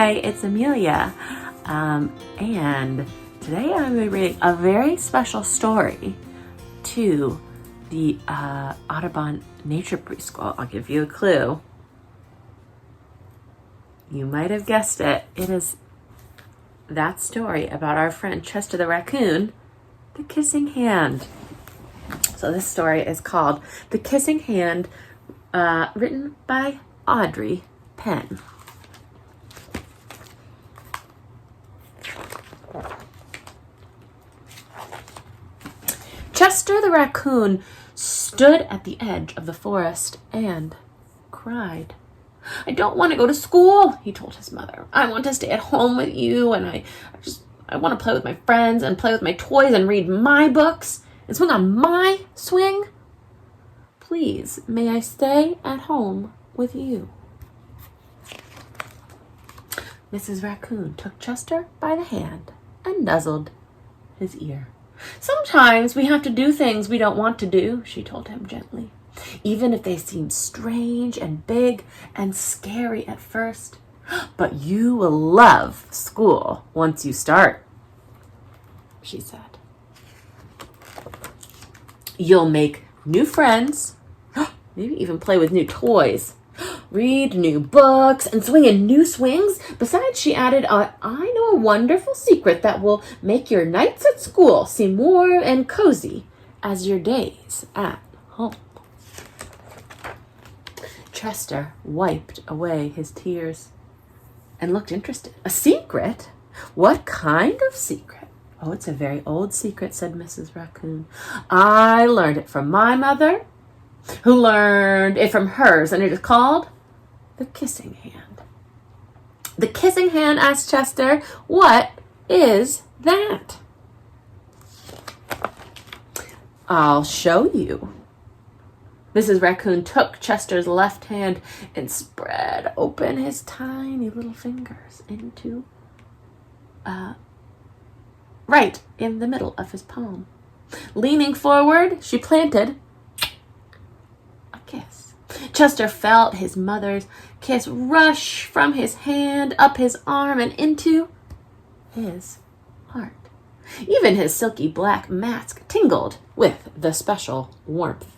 Hi, it's Amelia. And today I'm going to be reading a very special story to the Audubon Nature Preschool. I'll give you a clue. You might have guessed it. It is that story about our friend Chester the raccoon, the Kissing Hand. So this story is called The Kissing Hand, written by Audrey Penn. Chester the raccoon stood at the edge of the forest and cried. "I don't want to go to school," he told his mother. "I want to stay at home with you, and I want to play with my friends and play with my toys and read my books and swing on my swing. Please, may I stay at home with you?" Mrs. Raccoon took Chester by the hand and nuzzled his ear. "Sometimes we have to do things we don't want to do," she told him gently, "even if they seem strange and big and scary at first. But you will love school once you start," she said. "You'll make new friends, maybe even play with new toys, read new books, and swing in new swings. Besides," she added, I know a wonderful secret that will make your nights at school seem warm and cozy as your days at home." Chester wiped away his tears and looked interested. "A secret? What kind of secret?" "Oh, it's a very old secret," said Mrs. Raccoon. "I learned it from my mother, who learned it from hers, and it is called the Kissing Hand." "The Kissing Hand?" asked Chester. "What is that?" "I'll show you." Mrs. Raccoon took Chester's left hand and spread open his tiny little fingers into, right in the middle of his palm. Leaning forward, she planted a kiss. Chester felt his mother's kiss rush from his hand, up his arm, and into his heart. Even his silky black mask tingled with the special warmth.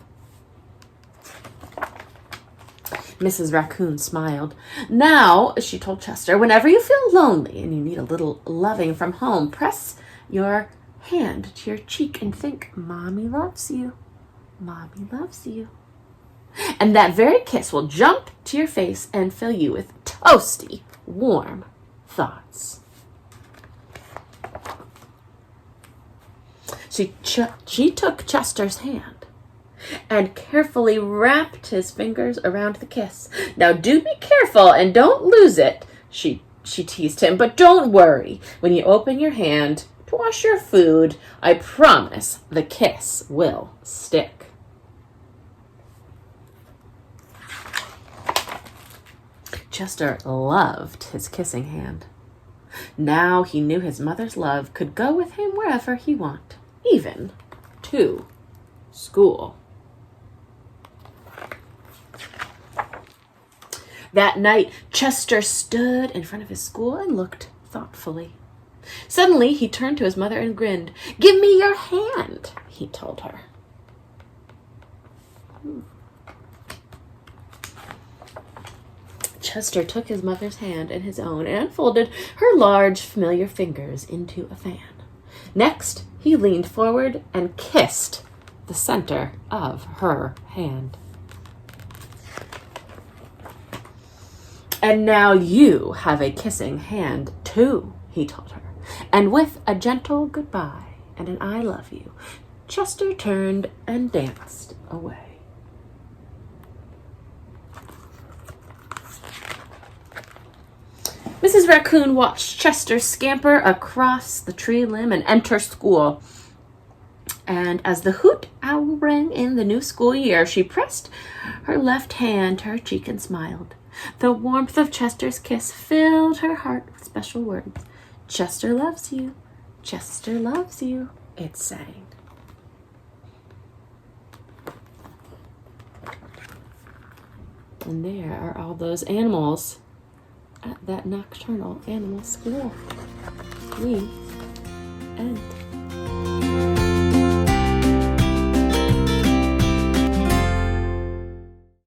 Mrs. Raccoon smiled. "Now," she told Chester, "whenever you feel lonely and you need a little loving from home, press your hand to your cheek and think, 'Mommy loves you. Mommy loves you.' And that very kiss will jump to your face and fill you with toasty, warm thoughts." She took Chester's hand and carefully wrapped his fingers around the kiss. "Now do be careful and don't lose it," she teased him. "But don't worry. When you open your hand to wash your food, I promise the kiss will stick." Chester loved his kissing hand. Now he knew his mother's love could go with him wherever he wanted, even to school. That night, Chester stood in front of his school and looked thoughtfully. Suddenly, he turned to his mother and grinned. "Give me your hand," he told her. Chester took his mother's hand in his own and unfolded her large, familiar fingers into a fan. Next, he leaned forward and kissed the center of her hand. "And now you have a kissing hand, too," he told her. And with a gentle goodbye and an "I love you," Chester turned and danced away. Mrs. Raccoon watched Chester scamper across the tree limb and enter school. And as the hoot owl rang in the new school year, she pressed her left hand to her cheek and smiled. The warmth of Chester's kiss filled her heart with special words. "Chester loves you. Chester loves you," it sang. And there are all those animals at that nocturnal animal school. We end.